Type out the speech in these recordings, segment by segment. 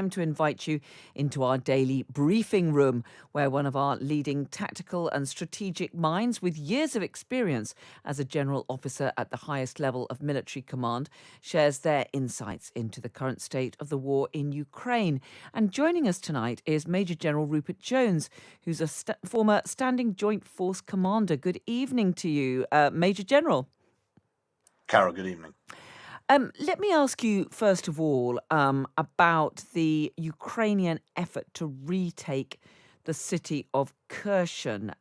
time to invite you into our daily briefing room, where one of our leading tactical and strategic minds with years of experience as a general officer at the highest level of military command shares their insights into the current state of the war in Ukraine. And joining us tonight is Major General Rupert Jones, who's a former Standing Joint Force Commander. Good evening to you, Major General. Carol, good evening. Let me ask you, first of all, about the Ukrainian effort to retake the city of Kherson.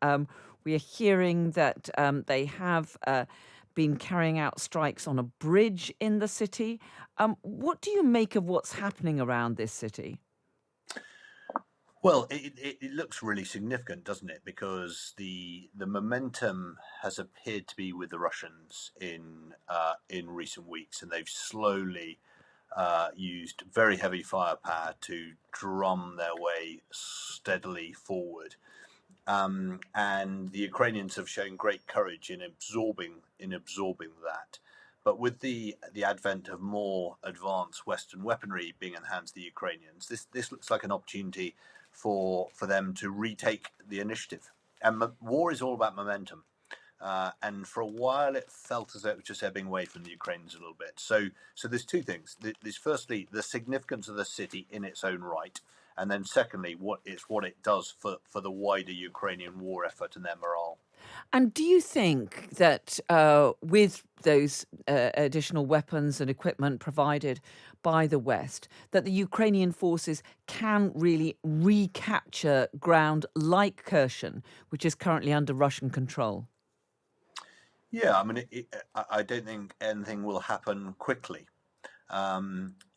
We are hearing that they have been carrying out strikes on a bridge in the city. What do you make of what's happening around this city? Well, it looks really significant, doesn't it? Because the momentum has appeared to be with the Russians in recent weeks, and they've slowly used very heavy firepower to drum their way steadily forward. And the Ukrainians have shown great courage in absorbing that. But with the advent of more advanced Western weaponry being enhanced to the Ukrainians, this looks like an opportunity for them to retake the initiative. And war is all about momentum. And for a while, it felt as though it was just ebbing away from the Ukrainians a little bit. So there's two things. There's firstly the significance of the city in its own right, and then secondly, what it does for the wider Ukrainian war effort and their morale. And do you think that with those additional weapons and equipment provided by the West, that the Ukrainian forces can really recapture ground like Kherson, which is currently under Russian control? Yeah, I mean, I don't think anything will happen quickly.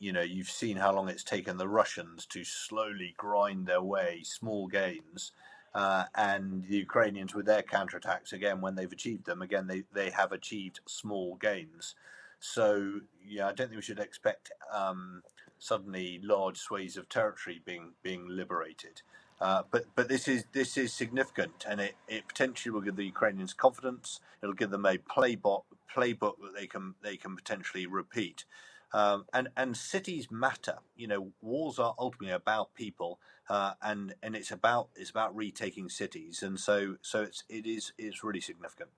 You've seen how long it's taken the Russians to slowly grind their way, small gains, and the Ukrainians with their counterattacks, again, when they've achieved them, again, they have achieved small gains. So, yeah, I don't think we should expect suddenly large swathes of territory being liberated. But this is significant, and it potentially will give the Ukrainians confidence. It'll give them a playbook that they can potentially repeat. And cities matter. Wars are ultimately about people, and it's about retaking cities, and so it's really significant.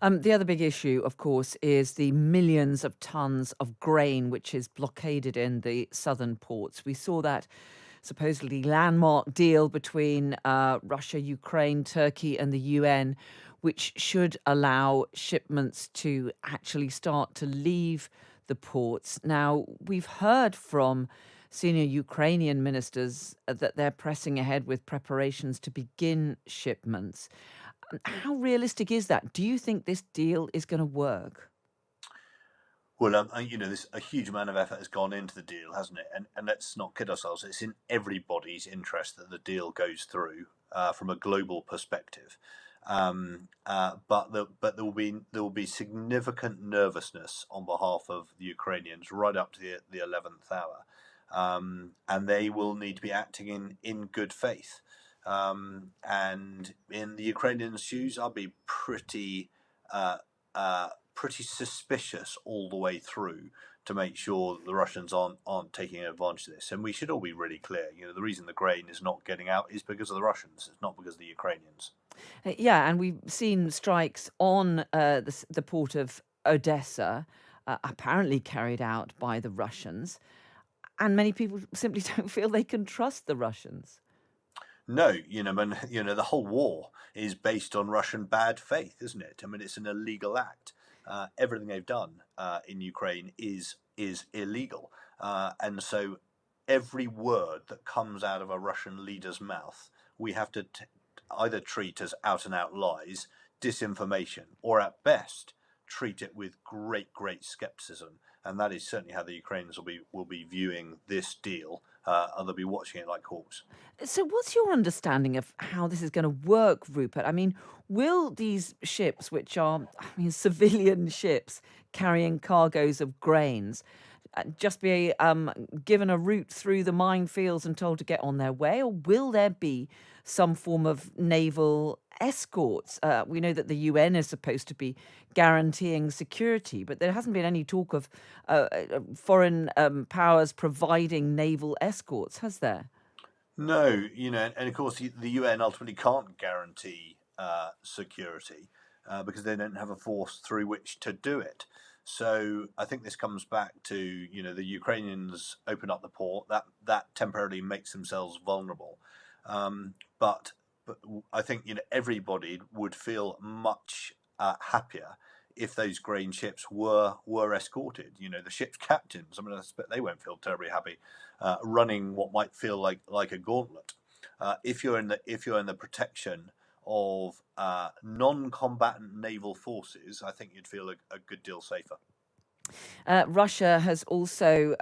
The other big issue, of course, is the millions of tons of grain which is blockaded in the southern ports. We saw that supposedly landmark deal between Russia, Ukraine, Turkey, and the UN, which should allow shipments to actually start to leave the ports. Now, we've heard from senior Ukrainian ministers that they're pressing ahead with preparations to begin shipments. How realistic is that? Do you think this deal is going to work? Well, there's a huge amount of effort has gone into the deal, hasn't it? And let's not kid ourselves; it's in everybody's interest that the deal goes through from a global perspective. But there will be significant nervousness on behalf of the Ukrainians right up to the 11th hour, and they will need to be acting in good faith. And in the Ukrainians' shoes, I'll be uh, pretty suspicious all the way through to make sure that the Russians aren't taking advantage of this. And we should all be really clear. The reason the grain is not getting out is because of the Russians. It's not because of the Ukrainians. Yeah, and we've seen strikes on the port of Odessa, apparently carried out by the Russians, and many people simply don't feel they can trust the Russians. No, the whole war is based on Russian bad faith, isn't it? I mean, it's an illegal act. Everything they've done in Ukraine is illegal, and so every word that comes out of a Russian leader's mouth, we have to either treat as out and out lies, disinformation, or at best treat it with great skepticism. And that is certainly how the Ukrainians will be viewing this deal, and they'll be watching it like hawks. So, what's your understanding of how this is going to work, Rupert? I mean, will these ships, which are, civilian ships carrying cargoes of grains, just be given a route through the minefields and told to get on their way, or will there be some form of naval escorts? We know that the UN is supposed to be guaranteeing security, but there hasn't been any talk of foreign powers providing naval escorts, has there? No, and of course the UN ultimately can't guarantee security because they don't have a force through which to do it. So I think this comes back to the Ukrainians open up the port that temporarily makes themselves vulnerable, but I think everybody would feel much happier if those grain ships were escorted. The ship's captains, I mean, I expect they won't feel terribly happy running what might feel like a gauntlet. If you're in the protection of non-combatant naval forces, I think you'd feel a good deal safer. Russia has also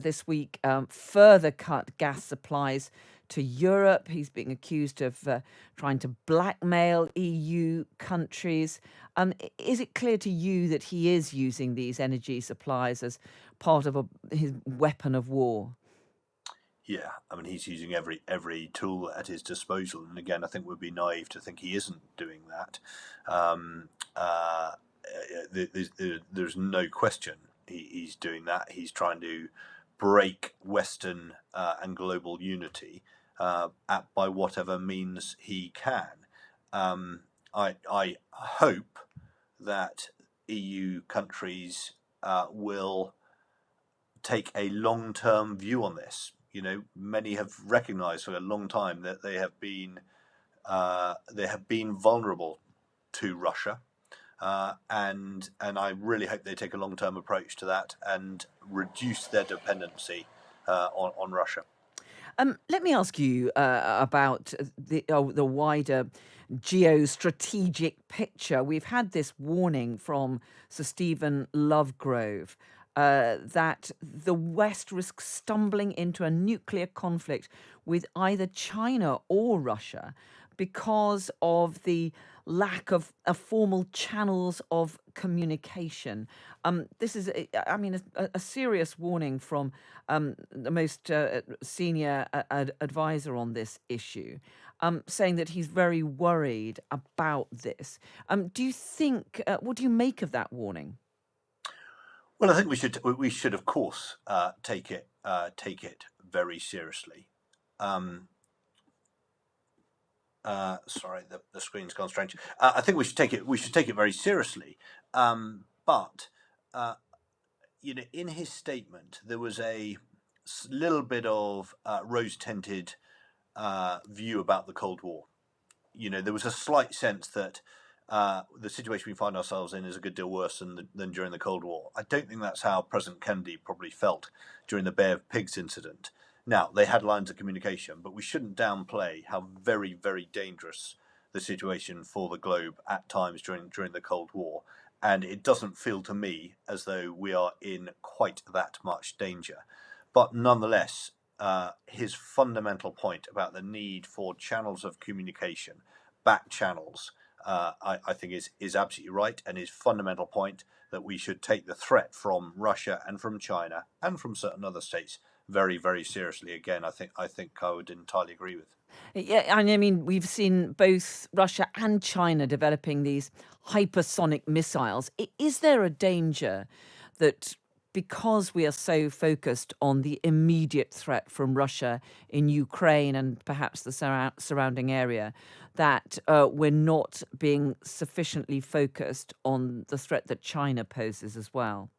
this week further cut gas supplies to Europe. He's being accused of trying to blackmail EU countries. Is it clear to you that he is using these energy supplies as part of his weapon of war? Yeah, I mean he's using every tool at his disposal, and again, I think we'd be naive to think he isn't doing that. Um, uh, there's no question he's doing that. He's trying to break Western and global unity by whatever means he can. I hope that EU countries will take a long-term view on this. Many have recognised for a long time that they have been vulnerable to Russia, and I really hope they take a long-term approach to that and reduce their dependency on Russia. Let me ask you about the wider geostrategic picture. We've had this warning from Sir Stephen Lovegrove that the West risks stumbling into a nuclear conflict with either China or Russia because of the lack of formal channels of communication. This is, I mean, a serious warning from the most senior advisor on this issue, saying that he's very worried about this. Do you think? What do you make of that warning? Well, I think we should of course take it very seriously. Um, Sorry, the screen's gone strange. I think we should take it very seriously. But in his statement, there was a little bit of rose-tinted view about the Cold War. There was a slight sense that the situation we find ourselves in is a good deal worse than during the Cold War. I don't think that's how President Kennedy probably felt during the Bay of Pigs incident. Now, they had lines of communication, but we shouldn't downplay how very, very dangerous the situation for the globe at times during the Cold War. And it doesn't feel to me as though we are in quite that much danger. But nonetheless, his fundamental point about the need for channels of communication, back channels, I think is absolutely right, and his fundamental point that we should take the threat from Russia and from China and from certain other states very, very seriously. Again, I think I would entirely agree with. Yeah, and I mean, we've seen both Russia and China developing these hypersonic missiles. Is there a danger that because we are so focused on the immediate threat from Russia in Ukraine and perhaps the surrounding area, that we're not being sufficiently focused on the threat that China poses as well?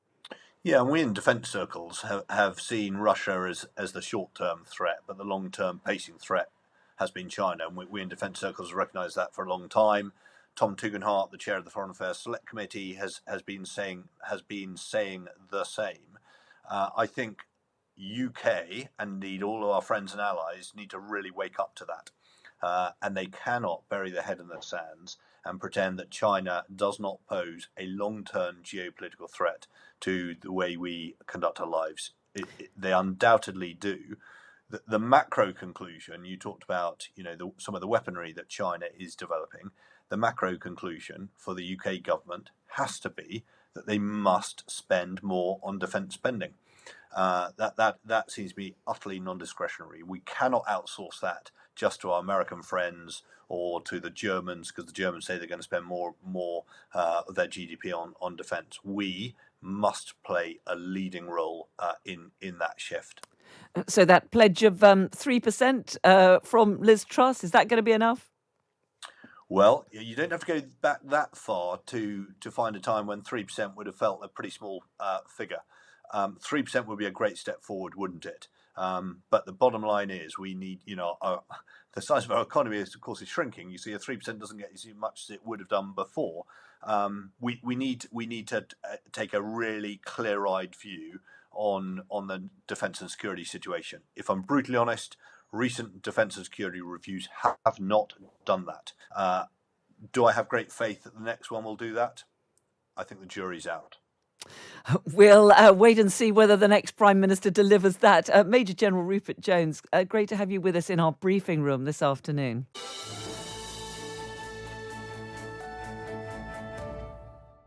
Yeah, and we in defence circles have seen Russia as the short term threat, but the long term pacing threat has been China, and we in defence circles have recognised that for a long time. Tom Tugendhat, the chair of the Foreign Affairs Select Committee, has been saying the same. I think UK and indeed all of our friends and allies need to really wake up to that, and they cannot bury their head in the sands and pretend that China does not pose a long-term geopolitical threat to the way we conduct our lives. They undoubtedly do. The macro conclusion you talked about, some of the weaponry that China is developing. The macro conclusion for the UK government has to be that they must spend more on defence spending. That seems to be utterly non-discretionary. We cannot outsource that just to our American friends or to the Germans, because the Germans say they're going to spend more of their GDP on defence. We must play a leading role in that shift. So that pledge of 3% from Liz Truss, is that going to be enough? Well, you don't have to go back that far to find a time when 3% would have felt a pretty small figure. 3% would be a great step forward, wouldn't it? But the bottom line is we need, the size of our economy is, of course, is shrinking. You see, a 3% doesn't get you as much as it would have done before. We need to take a really clear-eyed view on the defence and security situation. If I'm brutally honest, recent defence and security reviews have not done that. Do I have great faith that the next one will do that? I think the jury's out. We'll wait and see whether the next Prime Minister delivers that. Major General Rupert Jones, great to have you with us in our briefing room this afternoon.